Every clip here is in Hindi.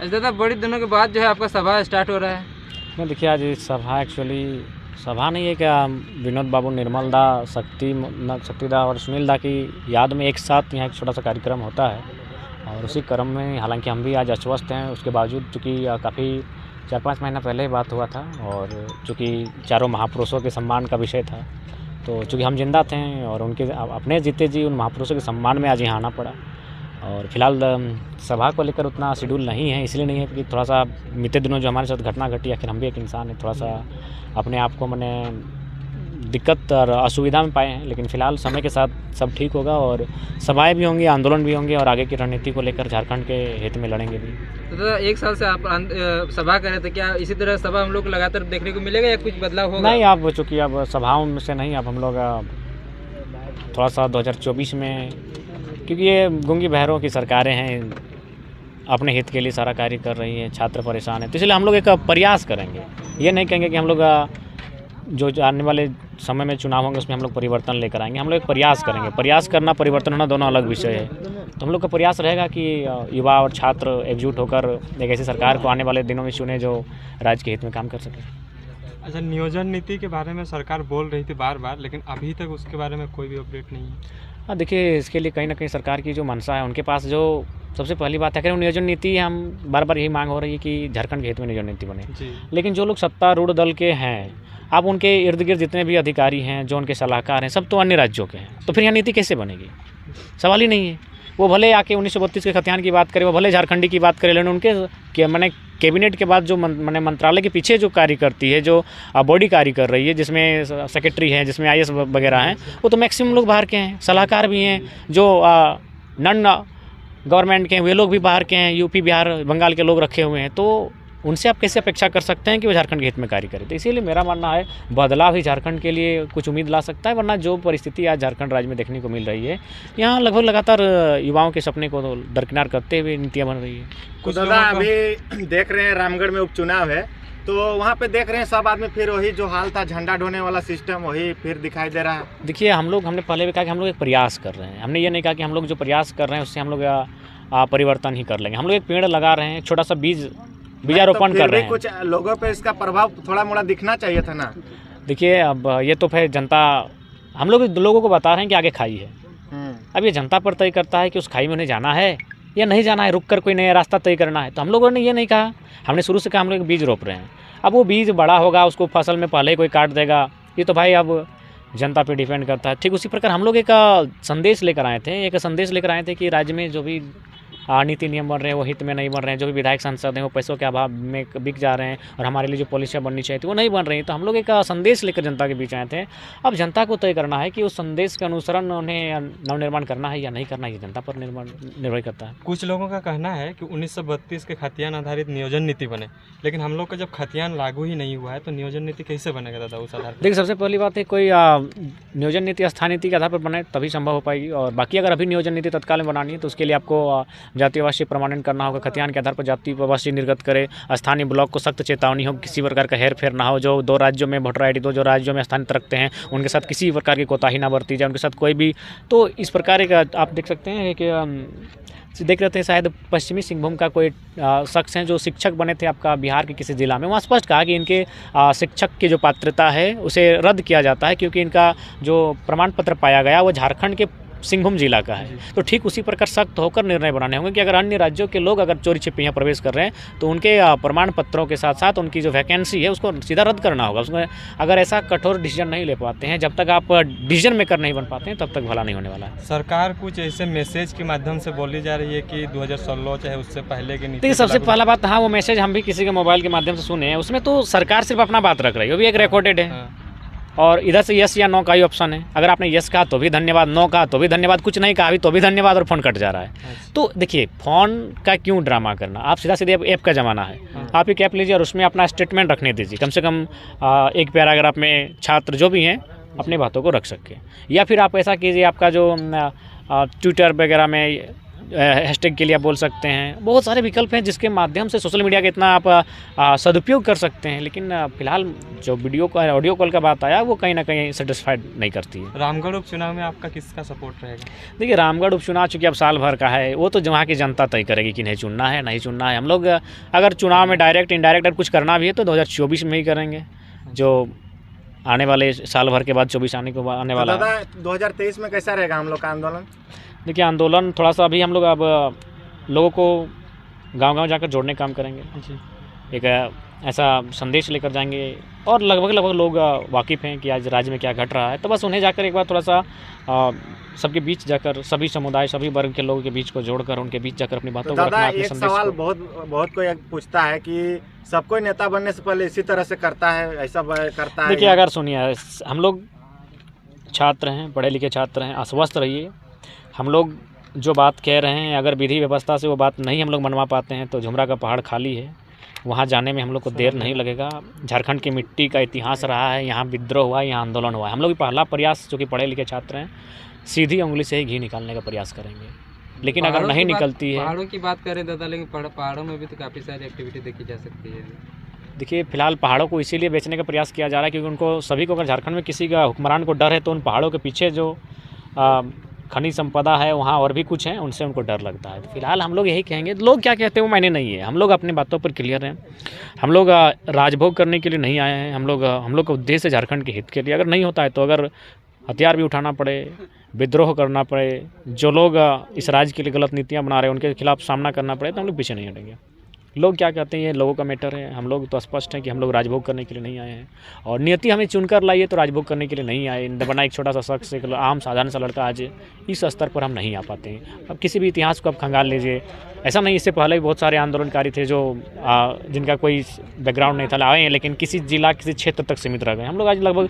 अच्छा दादा, बड़ी दिनों के बाद जो है आपका सभा स्टार्ट हो रहा है। नहीं देखिए, आज सभा एक्चुअली सभा नहीं है क्या, विनोद बाबू, निर्मल दा, शक्ति दा और सुनील दा की याद में एक साथ यहाँ एक छोटा सा कार्यक्रम होता है। और उसी क्रम में हालांकि हम भी आज अस्वस्थ हैं, उसके बावजूद चूँकि काफ़ी 4-5 महीना पहले ही बात हुआ था और चूँकि चारों महापुरुषों के सम्मान का विषय था, तो चूँकि हम जिंदा थे और उनके अपने जीते जी उन महापुरुषों के सम्मान में आज यहाँ आना पड़ा। और फिलहाल सभा को लेकर उतना शेड्यूल नहीं है, इसलिए नहीं है कि थोड़ा सा बीते दिनों जो हमारे साथ घटना घटी, आखिर हम भी एक इंसान है, थोड़ा सा अपने आप को मैंने दिक्कत और असुविधा में पाए हैं। लेकिन फिलहाल समय के साथ सब ठीक होगा और सभाएं भी होंगी, आंदोलन भी होंगे और आगे की रणनीति को लेकर झारखंड के हित में लड़ेंगे भी। तो दादा, एक साल से आप सभा कर रहे थे, क्या इसी तरह सभा हम लोग को लगातार देखने को मिलेगा या कुछ बदलाव होगा? नहीं, अब चूँकि अब सभाओं में से नहीं, अब हम लोग थोड़ा सा 2024 में, क्योंकि ये गूंगी बहरों की सरकारें हैं, अपने हित के लिए सारा कार्य कर रही हैं, छात्र परेशान हैं, तो इसलिए हम लोग एक प्रयास करेंगे। ये नहीं कहेंगे कि हम लोग जो आने वाले समय में चुनाव होंगे उसमें हम लोग परिवर्तन लेकर आएंगे। हम लोग एक प्रयास करेंगे। प्रयास करना, परिवर्तन होना दोनों अलग विषय है। तो हम लोग का प्रयास रहेगा कि युवा और छात्र एकजुट होकर एक ऐसी सरकार को आने वाले दिनों में चुने जो राज्य के हित में काम कर सके। अच्छा, नियोजन नीति के बारे में सरकार बोल रही थी बार बार, लेकिन अभी तक उसके बारे में कोई भी अपडेट नहीं है। हाँ देखिए, इसके लिए कहीं ना कहीं सरकार की जो मंशा है, उनके पास जो सबसे पहली बात है कि नियोजन नीति, हम बार बार यही मांग हो रही है कि झारखंड के हित में नियोजन नीति बने। लेकिन जो लोग सत्तारूढ़ दल के हैं, अब उनके इर्द गिर्द जितने भी अधिकारी हैं, जो उनके सलाहकार हैं, सब तो अन्य राज्यों के हैं, तो फिर यहाँ नीति कैसे बनेगी? सवाल ही नहीं है। वो भले आके 1932 के खतियान की बात करें, वो भले झारखंडी की बात करें, लेकिन उनके मैंने कैबिनेट के बाद जो मैंने मंत्रालय के पीछे जो कार्य करती है, जो बॉडी कार्य कर रही है, जिसमें सेक्रेटरी हैं, जिसमें IAS वगैरह हैं, वो तो मैक्सिमम लोग बाहर के हैं। सलाहकार भी हैं जो नॉन गवर्नमेंट के हैं, वे लोग भी बाहर के हैं, यूपी, बिहार, बंगाल के लोग रखे हुए हैं। तो उनसे आप कैसे अपेक्षा कर सकते हैं कि वो झारखंड के हित में कार्य करें? तो इसीलिए मेरा मानना है बदलाव ही झारखंड के लिए कुछ उम्मीद ला सकता है, वरना जो परिस्थिति आज झारखंड राज्य में देखने को मिल रही है, यहाँ लगभग लगातार युवाओं के सपने को दरकिनार करते हुए नीतियाँ बन रही है। कुछ दादा, अभी देख रहे हैं रामगढ़ में उपचुनाव है, तो वहाँ पे देख रहे हैं सब आदमी फिर वही जो हाल था, झंडा ढोने वाला सिस्टम वही फिर दिखाई दे रहा है। देखिए, हमने पहले भी कहा कि हम लोग एक प्रयास कर रहे हैं। हमने ये नहीं कहा कि हम लोग जो प्रयास कर रहे हैं उससे हम लोग परिवर्तन ही कर लेंगे। हम लोग एक पेड़ लगा रहे हैं, छोटा सा बीजारोपण कर रहे हैं। कुछ लोगों पे इसका प्रभाव थोड़ा मोड़ा दिखना चाहिए था ना। देखिए, अब ये तो फिर जनता, हम लोग लोगों को बता रहे हैं कि आगे खाई है। अब ये जनता पर तय करता है कि उस खाई में उन्हें जाना है या नहीं जाना है, रुक कर कोई नया रास्ता तय करना है। तो हम लोगों ने ये नहीं कहा, हमने शुरू से कहा हम लोग बीज रोप रहे हैं। अब वो बीज बड़ा होगा, उसको फसल में पहले ही कोई काट देगा, ये तो भाई अब जनता पे डिपेंड करता है। ठीक उसी प्रकार हम लोग एक संदेश लेकर आए थे कि राज्य में जो भी नीति नियम बन रहे हैं वो हित में नहीं बन रहे हैं। जो भी विधायक सांसद हैं वो पैसों के अभाव में बिक जा रहे हैं और हमारे लिए जो पॉलिसियाँ बननी चाहिए थी वो नहीं बन रही। तो हम लोग एक संदेश लेकर जनता के बीच आए थे। अब जनता को तय करना है कि उस संदेश के अनुसरण उन्हें नवनिर्माण करना है या नहीं करना है, ये जनता पर निर्भर करता है। कुछ लोगों का कहना है कि 1932 के खतियान आधारित नियोजन नीति बने, लेकिन हम लोग का जब खतियान लागू ही नहीं हुआ है तो नियोजन नीति कैसे बनेगा दादा उस आधार पर? देखिए, सबसे पहली बात है कोई नियोजन नीति स्थायी नीति के आधार पर बने तभी संभव हो पाएगी। और बाकी अगर अभी नियोजन नीति तत्काल में बनानी है तो उसके लिए आपको जातीयवासी प्रमाणन करना होगा। खतियान के आधार पर जातीयवासी निर्गत करे, स्थानीय ब्लॉक को सख्त चेतावनी हो, किसी प्रकार का हेर फेर ना हो। जो 2 राज्यों में वोटर ID, जो राज्यों में स्थानित रखते हैं, उनके साथ किसी प्रकार की कोताही ना बरती जाए, उनके साथ कोई भी। तो इस प्रकार का आप देख सकते हैं कि देख रहे थे शायद पश्चिमी सिंहभूम का कोई शख्स हैं जो शिक्षक बने थे आपका बिहार के किसी ज़िला में। वहाँ स्पष्ट कहा कि इनके शिक्षक की जो पात्रता है उसे रद्द किया जाता है, क्योंकि इनका जो प्रमाण पत्र पाया गया वो झारखंड के सिंहभूम जिला का है। तो ठीक उसी प्रकार सख्त होकर निर्णय बनाने होंगे कि अगर अन्य राज्यों के लोग अगर चोरी छिपे यहाँ प्रवेश कर रहे हैं तो उनके प्रमाण पत्रों के साथ साथ उनकी जो वैकेंसी है उसको सीधा रद्द करना होगा। उसमें अगर ऐसा कठोर डिसीजन नहीं ले पाते हैं, जब तक आप डिसीजन मेकर नहीं बन पाते हैं, तब तक भला नहीं होने वाला है। सरकार कुछ ऐसे मैसेज के माध्यम से बोली जा रही है कि 2016 चाहे उससे पहले की नीति। देखिए, सबसे पहला बात, हाँ वो मैसेज हम भी किसी के मोबाइल के माध्यम से सुने हैं, उसमें तो सरकार सिर्फ अपना बात रख रही है, वो भी एक रिकॉर्डेड है। और इधर से यस या नो का ही ऑप्शन है। अगर आपने यस कहा तो भी धन्यवाद, नो कहा तो भी धन्यवाद, कुछ नहीं कहा भी तो भी धन्यवाद, और फ़ोन कट जा रहा है। तो देखिए, फ़ोन का क्यों ड्रामा करना? आप सीधे ऐप का ज़माना है, आप एक ऐप लीजिए और उसमें अपना स्टेटमेंट रखने दीजिए। कम से कम एक पैराग्राफ में छात्र जो भी हैं अपनी बातों को रख सकें। या फिर आप ऐसा कीजिए, आपका जो ट्विटर वगैरह में हैशटैग के लिए आप बोल सकते हैं। बहुत सारे विकल्प हैं जिसके माध्यम से सोशल मीडिया का इतना आप सदुपयोग कर सकते हैं। लेकिन फिलहाल जो वीडियो का ऑडियो कॉल का बात आया वो कहीं ना कहीं सेटिस्फाइड नहीं करती है। रामगढ़ उपचुनाव में आपका किसका सपोर्ट रहेगा? देखिए, रामगढ़ उपचुनाव चूँकि अब साल भर का है, वो तो वहाँ की जनता तय करेगी कि नहीं चुनना है नहीं चुनना है। हम लोग अगर चुनाव में डायरेक्ट इनडायरेक्ट अगर कुछ करना भी है तो 2024 में ही करेंगे, जो आने वाले साल भर के बाद 24 आने वाला है। दादा 2023 में कैसा रहेगा हम लोग का आंदोलन? देखिए, आंदोलन थोड़ा सा अभी हम लोग अब लोगों को गांव-गांव जाकर जोड़ने का काम करेंगे। जी। एक ऐसा संदेश लेकर जाएंगे और लगभग लोग वाकिफ़ हैं कि आज राज्य में क्या घट रहा है। तो बस उन्हें जाकर एक बार थोड़ा सा सबके बीच जाकर, सभी समुदाय सभी वर्ग के लोगों के बीच को जोड़कर उनके बीच जाकर अपनी बातों को रखना, अपने एक संदेश सवाल को। बहुत कोई पूछता है कि सब कोई नेता बनने से पहले इसी तरह से करता है, ऐसा करता है? देखिए, अगर सुनिए, हम लोग छात्र हैं, पढ़े लिखे छात्र हैं, आश्वस्त रहिए। हम लोग जो बात कह रहे हैं, अगर विधि व्यवस्था से वो बात नहीं हम लोग मनवा पाते हैं तो झुमरा का पहाड़ खाली है, वहाँ जाने में हम लोग को देर नहीं लगेगा। झारखंड की मिट्टी का इतिहास रहा है, यहाँ विद्रोह हुआ है, यहाँ आंदोलन हुआ है। हम लोग पहला प्रयास, जो कि पढ़े लिखे छात्र हैं, सीधी उंगली से ही घी निकालने का प्रयास करेंगे। लेकिन अगर नहीं निकलती है, पहाड़ों की बात करें दादा, लेकिन पहाड़ों में भी तो काफ़ी सारी एक्टिविटी देखी जा सकती है। देखिए, फिलहाल पहाड़ों को इसीलिए बेचने का प्रयास किया जा रहा है क्योंकि उनको सभी को, अगर झारखंड में किसी का हुक्मरान को डर है तो उन पहाड़ों के पीछे जो खनिज संपदा है वहाँ और भी कुछ हैं, उनसे उनको डर लगता है। तो फिलहाल हम लोग यही कहेंगे, लोग क्या कहते हैं वो मायने नहीं है। हम लोग अपनी बातों पर क्लियर हैं। हम लोग राजभोग करने के लिए नहीं आए हैं। हम लोग का उद्देश्य है झारखंड के हित के लिए। अगर नहीं होता है तो अगर हथियार भी उठाना पड़े, विद्रोह करना पड़े, जो लोग इस राज्य के लिए गलत नीतियाँ बना रहे हैं उनके खिलाफ सामना करना पड़े, तो हम लोग पीछे नहीं हटेंगे। लोग क्या कहते हैं ये लोगों का मैटर है। हम लोग तो स्पष्ट हैं कि हम लोग राजभोग करने के लिए नहीं आए हैं और नियति हमें चुनकर लाई है तो राजभोग करने के लिए नहीं आए। बना एक छोटा सा शख्स, एक आम साधारण सा लड़का आज इस स्तर पर हम नहीं आ पाते हैं। अब किसी भी इतिहास को आप खंगाल लीजिए, ऐसा नहीं, इससे पहले भी बहुत सारे आंदोलनकारी थे जो जिनका कोई बैकग्राउंड नहीं था, आए हैं लेकिन किसी जिला किसी क्षेत्र तक सीमित रह गए। हम लोग आज लगभग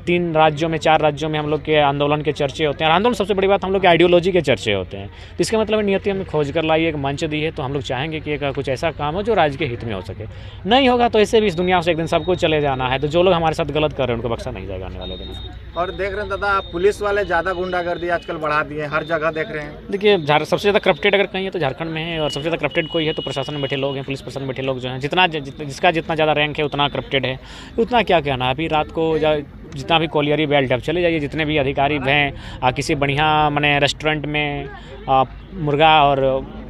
3 राज्यों में 4 राज्यों में हम लोग के आंदोलन के चर्चे होते हैं। और आंदोलन सबसे बड़ी बात, हम लोग के आइडियोलॉजी के चर्चे होते हैं। तो इसका मतलब नियति हमें खोज कर लाई, एक मंच दी है, तो हम लोग चाहेंगे कि एक कुछ ऐसा काम हो जो राज्य के हित में हो सके। नहीं होगा तो ऐसे भी इस दुनिया से एक दिन सबको चले जाना है। तो जो लोग हमारे साथ गलत कर रहे हैं उनको बख्शा नहीं जाएगा आने वाले दिन। और देख रहे हैं दादा, पुलिस वाले ज़्यादा गुंडागर्दी आजकल बढ़ा दिए, हर जगह देख रहे हैं। देखिए, सबसे ज़्यादा करप्टेड अगर कहीं है तो झारखंड में है, और सबसे ज़्यादा करप्टेड कोई है तो प्रशासन में बैठे लोग हैं, पुलिस प्रशासन में बैठे लोग जो हैं। जिसका जितना ज़्यादा रैंक है उतना करप्टेड है, उतना क्या कहना है। अभी रात को जितना भी कोलियरी बेल्ट अब चले जाइए, जितने भी अधिकारी हैं, किसी बढ़िया माने रेस्टोरेंट में मुर्गा और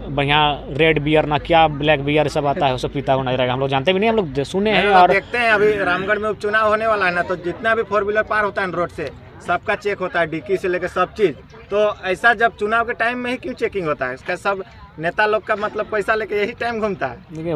बढ़िया रेड बियर ना क्या ब्लैक बियर सब आता है, वो सब पीता हुआ नजर आएगा। हम लोग जानते भी नहीं, हम लोग सुने हैं और देखते हैं। अभी रामगढ़ में उपचुनाव होने वाला है ना, तो जितना भी 4 व्हीलर पार होता है रोड से, सबका चेक होता है, डिक्की से लेकर सब चीज़। तो ऐसा जब चुनाव के टाइम में ही क्यों चेकिंग होता है? इसका सब नेता लोग का मतलब पैसा लेके यही टाइम घूमता है। देखिए,